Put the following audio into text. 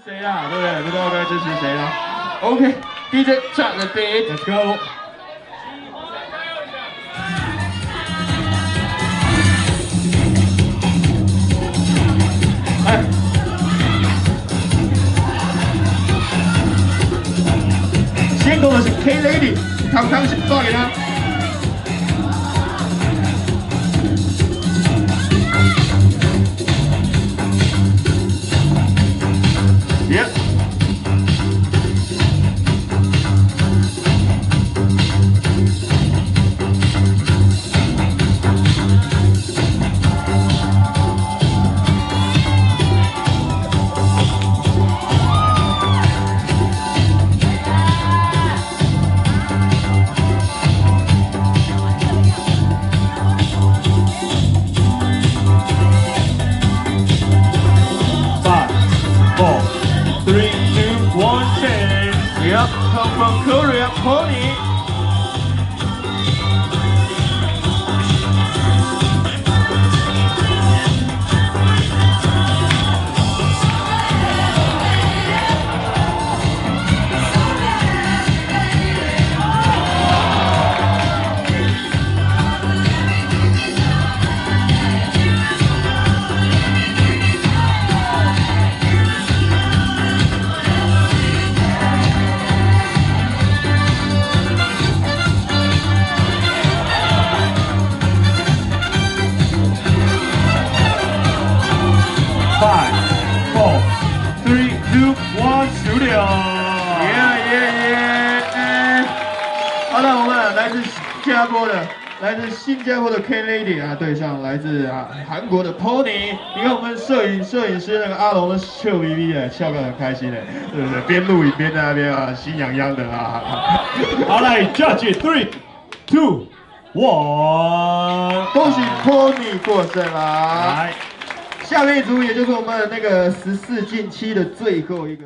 谁啦？对不对？不知道该支持谁了。OK，DJ drop the beat，Let's go。哎，先攻的是 K Lady， 康康先发给他。 Yep. Yep, come from Korea, Pony. Studio， 好的，我们来自新加坡的 K Lady 啊，对上来自韩国的 Pony。你看我们摄影师那个阿龙的笑眯眯的，笑得很开心的，对不对？边录影边在那边心痒痒的啊。好，来 Judge 3、2、1，恭喜 Pony 过胜啦！下面一组也就是我们那个14进7的最后一个。